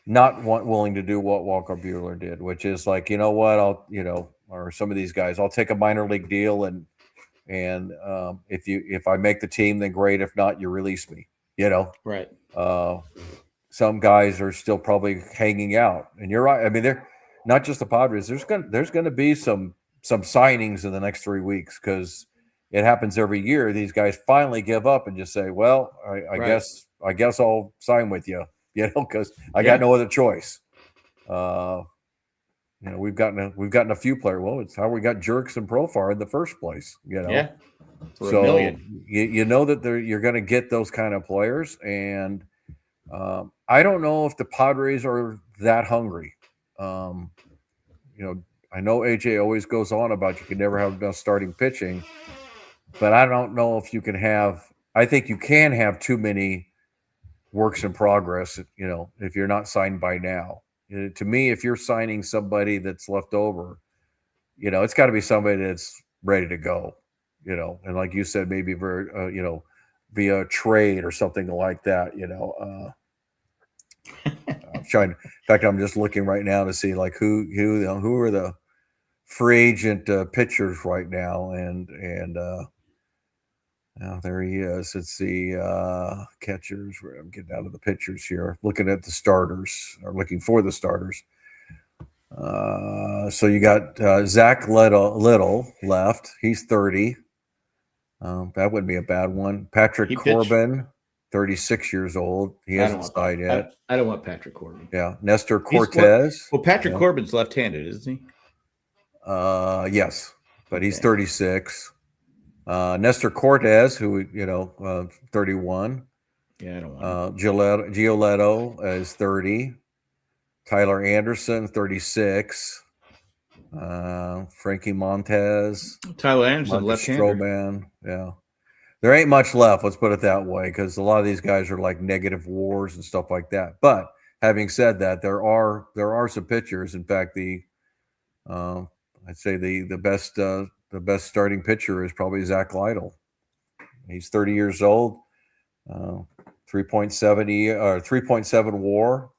not willing to do what Walker Buehler did, which is like, or some of these guys, I'll take a minor league deal and if I make the team, then great. If not, you release me. Right. Some guys are still probably hanging out, and you're right. I mean, they're not just the Padres. There's going to be some signings in the next 3 weeks because it happens every year. These guys finally give up and just say, "Well, I guess I'll sign with you," because I got no other choice. We've gotten a few players. Well, it's how we got Jerks and Profar in the first place. Yeah. For so $1 million. You know that you're going to get those kind of players, and I don't know if the Padres are that hungry. I know AJ always goes on about you can never have enough starting pitching, but I don't know if you can have. I think you can have too many works in progress. If you're not signed by now. To me, if you're signing somebody that's left over, it's got to be somebody that's ready to go. And like you said, maybe via trade or something like that. I'm trying. In fact, I'm just looking right now to see like who are the free agent pitchers right now, and there he is. It's the catchers. I'm getting out of the pitchers here, looking at the starters, or looking for the starters. So you got Zach Little left. He's 30. That wouldn't be a bad one. Patrick Corbin, 36 years old. He hasn't signed yet. I don't want Patrick Corbin. Yeah. Nestor Cortez. Patrick Corbin's left-handed, isn't he? Yes, but he's 36. Nestor Cortez, who 31. Yeah, I don't want Giolito is 30. Tyler Anderson, 36. Frankie Montez. Tyler Anderson, left-hander. Stroman. Yeah. There ain't much left, let's put it that way, because a lot of these guys are like negative wars and stuff like that. But having said that, there are some pitchers. In fact, I'd say the best starting pitcher is probably Zach Lytle. He's 30 years old, 3.7 WAR.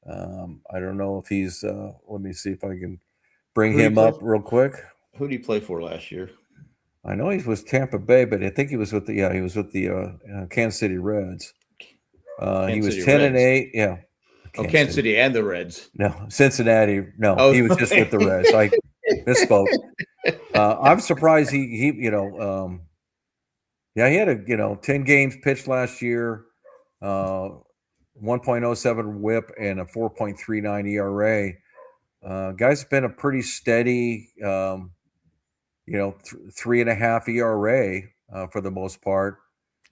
I don't know if he's. Let me see if I can bring him up real quick. Who did he play for last year? I know he was Tampa Bay, but I think he was with the Kansas City Reds. He was 10-8. Yeah. Kansas City and the Reds. No, Cincinnati. No, he was just with the Reds. I misspoke. I'm surprised he he had 10 games pitched last year, 1.07 WHIP and a 4.39 ERA. Guy's been a pretty steady, 3.5 ERA for the most part.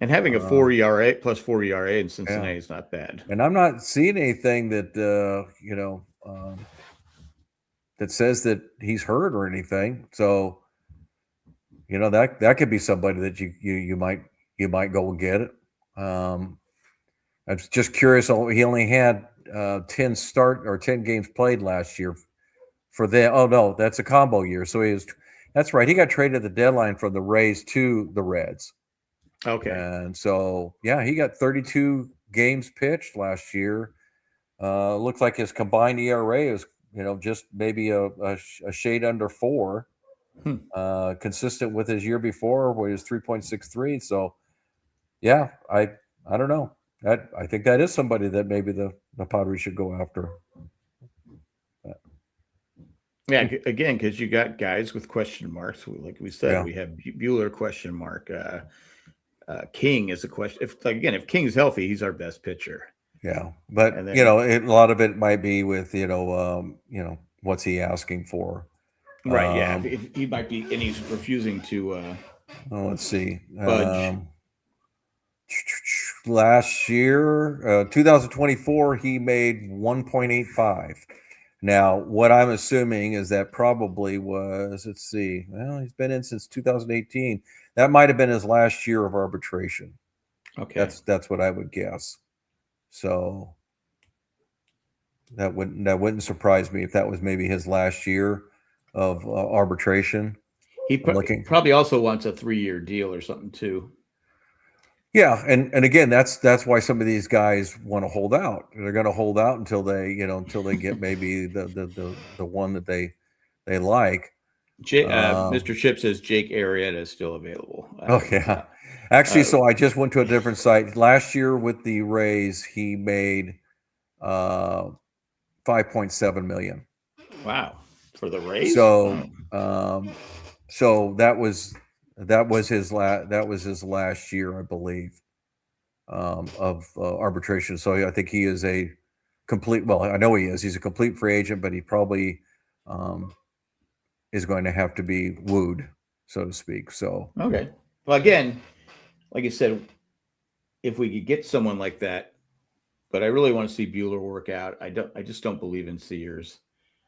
And having a 4 ERA plus 4 ERA in Cincinnati is not bad. And I'm not seeing anything that that says that he's hurt or anything. So that could be somebody that you might go and get it. I'm just curious. He only had 10 games played last year for them. Oh no, that's a combo year. So that's right. He got traded at the deadline from the Rays to the Reds. Okay. And so, he got 32 games pitched last year. Looks like his combined ERA is, just maybe a shade under 4. Consistent with his year before, where he was 3.63. So, I don't know. I think that is somebody that maybe the Padres should go after. Yeah, again, because you got guys with question marks. Like we said, we have Buehler question mark. King is a question. If King's healthy, he's our best pitcher. Yeah, but a lot of it might be with what's he asking for? Right. If he might be, and he's refusing to. Let's see. Budge. Last year, 2024, he made 1.85. Now, what I'm assuming is that probably was, let's see, well, he's been in since 2018. That might have been his last year of arbitration. Okay. That's what I would guess. So that wouldn't surprise me if that was maybe his last year of arbitration. He probably also wants a 3-year deal or something too. Yeah, and again, that's why some of these guys want to hold out. They're going to hold out until they get maybe the one that they like. Mr. Chip says Jake Arrieta is still available. Actually, so I just went to a different site. Last year with the Rays, he made $5.7 million. Wow, for the Rays. So, so that was That was his last year, I believe, of arbitration. So I think he is a complete. Well, I know he is. He's a complete free agent, but he probably is going to have to be wooed, so to speak. So okay. Well, again, like I said, if we could get someone like that, but I really want to see Bueller work out. I just don't believe in Sears.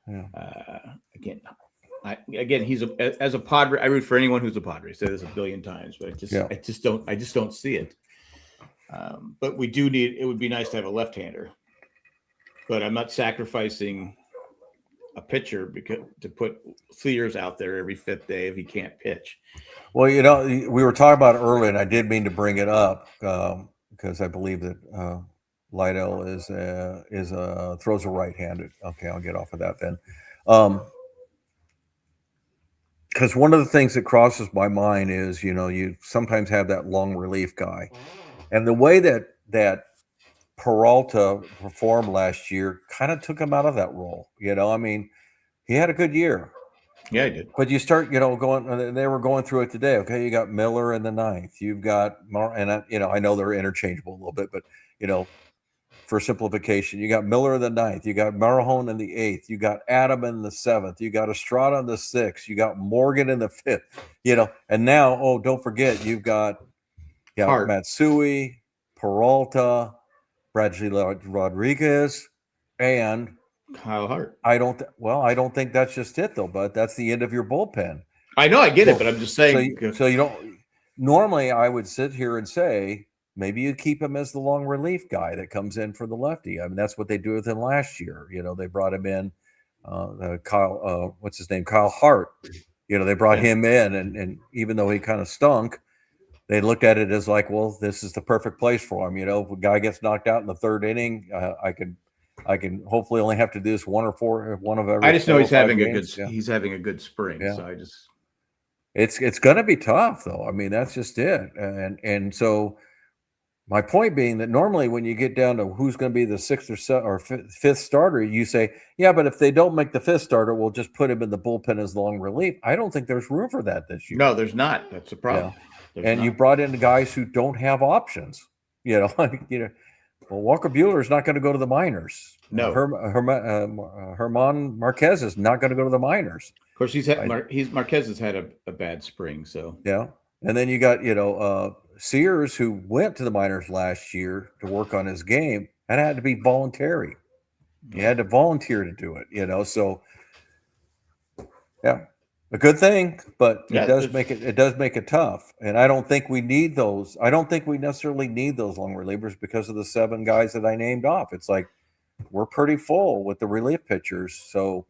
yeah. Again, he's as a Padre. I root for anyone who's a Padre. I say this a billion times, but I just don't see it. But we do need. It would be nice to have a left-hander, but I'm not sacrificing a pitcher because to put Sears out there every fifth day if he can't pitch. Well, we were talking about it earlier, and I did mean to bring it up because I believe that Lydell throws a right-handed. Okay, I'll get off of that then. Because one of the things that crosses my mind is, you sometimes have that long relief guy, and the way that Peralta performed last year kind of took him out of that role. I mean, he had a good year. Yeah, he did. But you start, going. They were going through it today. Okay, you got Miller in the ninth. You've got I know they're interchangeable a little bit, but for simplification, you got Miller in the ninth. You got Marahone in the eighth. You got Adam in the seventh. You got Estrada in the sixth. You got Morgan in the fifth. And now, don't forget, you've got Matsui, Peralta, Bradley Rodriguez, and Kyle Hart. I don't think that's just it though, but that's the end of your bullpen. I know, I get it, but I'm just saying. So you don't. Normally, I would sit here and say maybe you keep him as the long relief guy that comes in for the lefty. I mean, that's what they do with him last year. They brought him in, Kyle. What's his name? Kyle Hart. They brought him in, and even though he kind of stunk, they looked at it as like, well, this is the perfect place for him. If a guy gets knocked out in the third inning, I can hopefully only have to do this one of every. I just know he's having he's having a good spring. Yeah. So it's going to be tough though. I mean, that's just it. And so my point being that normally when you get down to who's going to be the sixth or fifth starter, you say, yeah, but if they don't make the fifth starter, we'll just put him in the bullpen as long relief. I don't think there's room for that this year. No, there's not. That's the problem. And you brought in guys who don't have options. Well, Walker Buehler is not going to go to the minors. No, Herman Marquez is not going to go to the minors. Of course, Marquez has had a bad spring. So and then you got Sears, who went to the minors last year to work on his game. That had to be voluntary. You had to volunteer to do it. So a good thing, but it does make it tough. And I don't think we need those. I don't think we necessarily need those long relievers because of the 7 guys that I named off. It's like we're pretty full with the relief pitchers. So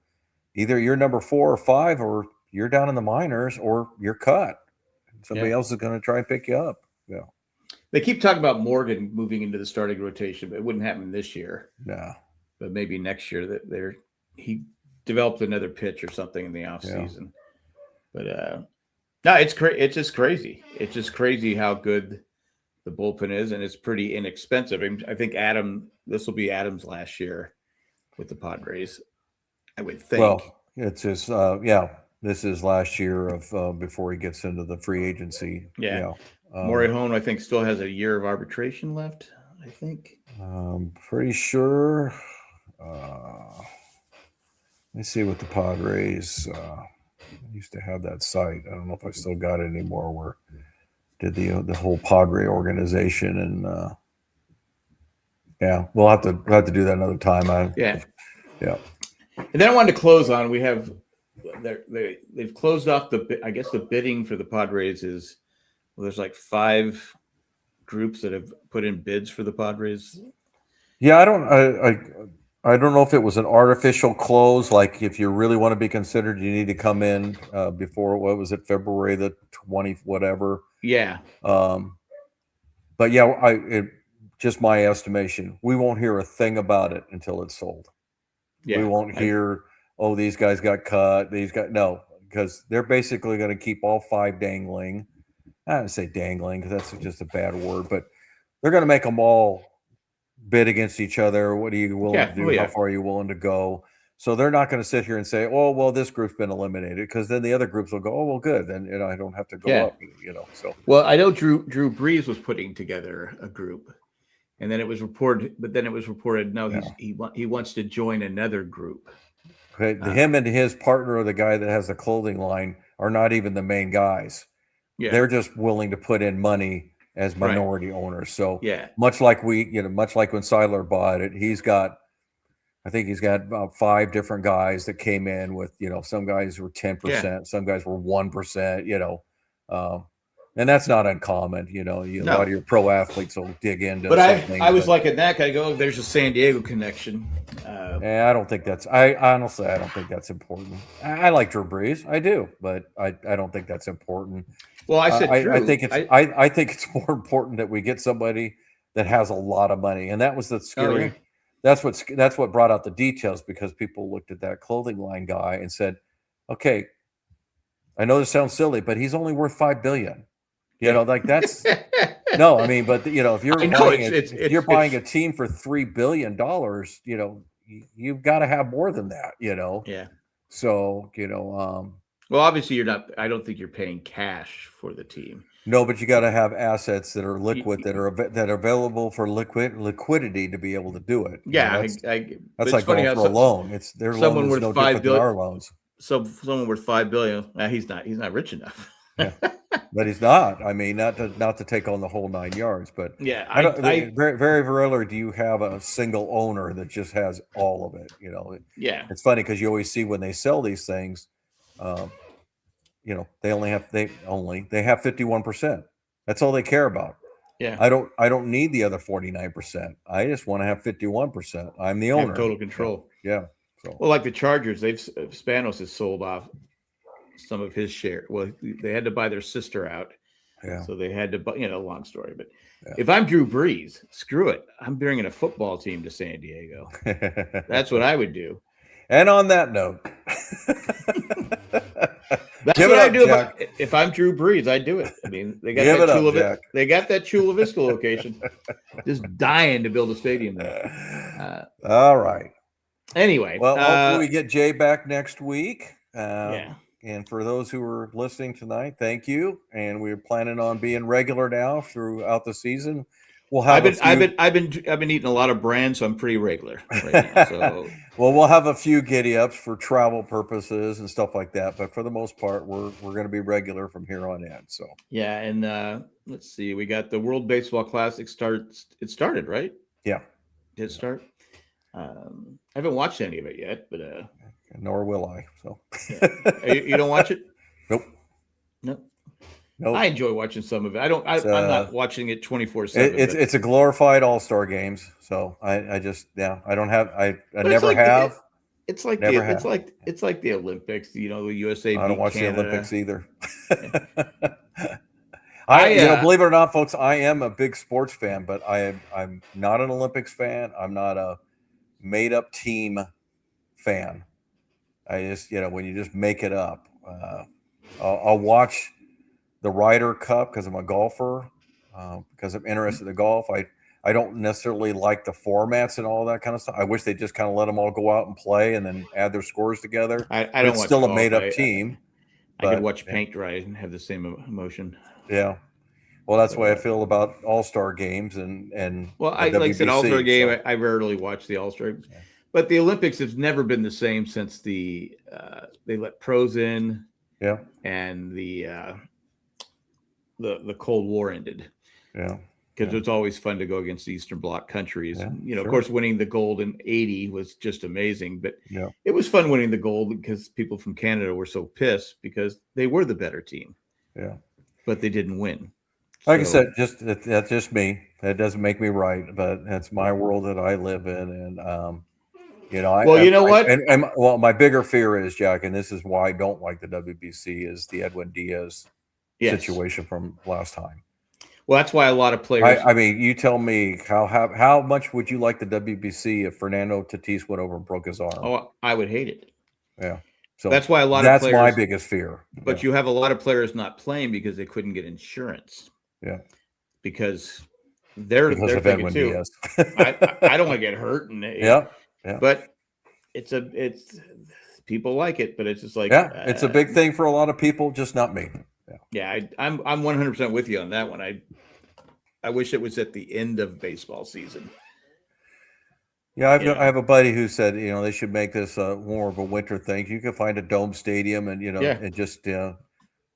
either you're number 4 or 5, or you're down in the minors, or you're cut. Somebody else is going to try and pick you up. Yeah. They keep talking about Morgan moving into the starting rotation, but it wouldn't happen this year. No. But maybe next year that he developed another pitch or something in the off season. But no, it's just crazy. It's just crazy how good the bullpen is, and it's pretty inexpensive. I think this will be Adam's last year with the Padres, I would think. Well, it's just this is last year of before he gets into the free agency. Yeah. Morihone, I think, still has a year of arbitration left, I think. I'm pretty sure. Let's see what the Padres used to have that site. I don't know if I still got it anymore. Where did the whole Padre organization, and we'll have to do that another time. And then I wanted to close on. We have they've closed off I guess the bidding for the Padres is there's like 5 groups that have put in bids for the Padres. Yeah, I don't know if it was an artificial close. Like if you really want to be considered, you need to come in before, what was it, February the 20th, whatever. Yeah. But just my estimation, we won't hear a thing about it until it's sold. Yeah. We won't hear, these guys got cut. No, because they're basically going to keep all 5 dangling. I don't say dangling because that's just a bad word, but they're going to make them all bid against each other. What are you willing to do? How far are you willing to go? So they're not going to sit here and say, "Oh, well, this group's been eliminated," because then the other groups will go, "Oh, well, good. Then I don't have to go up." So. Well, I know Drew Brees was putting together a group, and then it was reported. But then it was reported, no, he wants to join another group. Okay, him and his partner, or the guy that has the clothing line, are not even the main guys. Yeah. They're just willing to put in money as minority owners. So much like much like when Seiler bought it, I think he's got about 5 different guys that came in with, some guys were 10%, some guys were 1%, and that's not uncommon. A lot of your pro athletes will dig into. But I was like, at that, I go, there's a San Diego connection. I don't think that's. I honestly don't think that's important. I like Drew Brees, I do, but I don't think that's important. Well, I said Drew. I think it's. I think it's more important that we get somebody that has a lot of money, and that was the scary. Oh, yeah. That's what brought out the details, because people looked at that clothing line guy and said, "Okay, I know this sounds silly, but he's only worth $5 billion." Like that's no. I mean, but if you're buying a team for $3 billion, you've got to have more than that. Yeah. So well, obviously you're not. I don't think you're paying cash for the team. No, but you got to have assets that are liquid, that are available for liquidity to be able to do it. Yeah, that's like going for a loan. It's their loan is no different than our loans. So someone worth $5 billion, he's not rich enough. Yeah, but he's not. I mean, not to take on the whole 9 yards, but very, very rarely do you have a single owner that just has all of it. It's funny because you always see when they sell these things. They have 51%. That's all they care about. Yeah. I don't need the other 49%. I just want to have 51%. I'm the owner. Total control. Yeah. So. Well, like the Chargers, Spanos has sold off some of his share. Well, they had to buy their sister out. Yeah. So they had to buy, long story. But if I'm Drew Brees, screw it. I'm bringing a football team to San Diego. That's what I would do. And on that note, that's what I do if I'm Drew Brees. I do it. I mean, they got that Chula Vista location. Just dying to build a stadium there. All right. Anyway, well, hopefully we get Jay back next week. Yeah. And for those who are listening tonight, thank you. And we're planning on being regular now throughout the season. We'll have. I've been eating a lot of bran, so I'm pretty regular right now. So. Well, we'll have a few giddy ups for travel purposes and stuff like that, but for the most part, we're going to be regular from here on in. So yeah, and let's see, we got the World Baseball Classic It started, right? Yeah, did it start? I haven't watched any of it yet, but nor will I. So you don't watch it? Nope. Nope. I enjoy watching some of it. I'm not watching it 24/7. It's a glorified All-Star games. So I just I don't have I never have. It's like the Olympics. The USA. I don't watch Canada. the Olympics either. Believe it or not, folks, I am a big sports fan, but I'm not an Olympics fan. I'm not a made-up team fan. I just when you just make it up, I'll watch the Ryder Cup because I'm a golfer, because I'm interested in golf. I don't necessarily like the formats and all that kind of stuff. I wish they just kind of let them all go out and play and then add their scores together. I don't. It's still a made-up team. I could watch paint dry and have the same emotion. Yeah. Well, that's the way I feel about All-Star games and. Well, like I said, All-Star game. I rarely watch the All-Star, but the Olympics has never been the same since they let pros in. Yeah. And the Cold War ended. Yeah. Because it's always fun to go against the Eastern Bloc countries. Yeah, Of course, winning the gold in '80 was just amazing. But it was fun winning the gold because people from Canada were so pissed because they were the better team. Yeah. But they didn't win. Like I said, that's just me. That doesn't make me right, but that's my world that I live in. And, my bigger fear is, Jack, and this is why I don't like the WBC, is the Edwin Diaz situation from last time. Well, that's why a lot of players. I mean, you tell me how much would you like the WBC if Fernando Tatis went over and broke his arm? Oh, I would hate it. Yeah. So that's why a lot of players. That's my biggest fear. But you have a lot of players not playing because they couldn't get insurance. Yeah. Because they're of thinking Edwin too. Diaz. I don't want to get hurt. Yeah. But it's people like it, but it's just like, Yeah, it's a big thing for a lot of people, just not me. I'm 100% with you on that one. I wish it was at the end of baseball season. Yeah, I have a buddy who said, they should make this more of a winter thing. You can find a dome stadium and, and just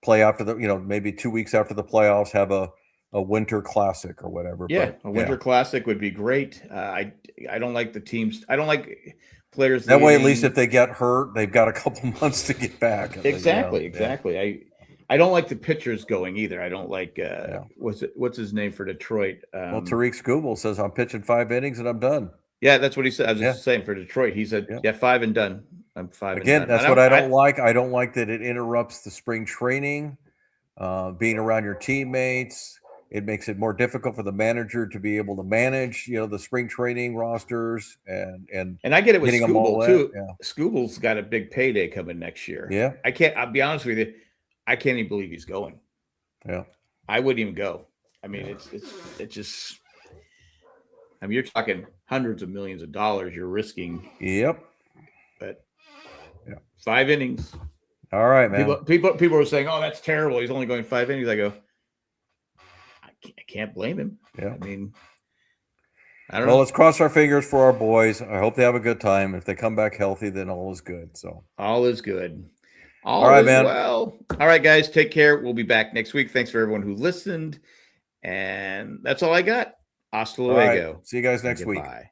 play after maybe 2 weeks after the playoffs, have a winter classic or whatever. Yeah, but, a winter classic would be great. I don't like the teams. I don't like players that way. At least if they get hurt, they've got a couple months to get back. Exactly. I don't like the pitchers going either. I don't like what's his name for Detroit? Well, Tariq Skubal says I'm pitching 5 innings and I'm done. Yeah, that's what he said. I was just saying for Detroit. He said, 5 and done. I'm 5 Again, and done. that's what I don't like. I don't like that it interrupts the spring training, being around your teammates. It makes it more difficult for the manager to be able to manage, the spring training rosters and I get it with Skubal too. Yeah. Skubal's got a big payday coming next year. Yeah. I'll be honest with you. I can't even believe he's going. Yeah. I wouldn't even go. I mean, it's just, you're talking hundreds of millions of dollars you're risking. Yep. But 5 innings. All right, man. People are saying, "Oh, that's terrible. He's only going 5 innings." I go, I can't blame him. Yeah. I mean, I don't know. Well, let's cross our fingers for our boys. I hope they have a good time. If they come back healthy, then all is good. So all is good. All right, man. Well, all right, guys. Take care. We'll be back next week. Thanks for everyone who listened. And that's all I got. Hasta luego. Right. See you guys next week. Bye.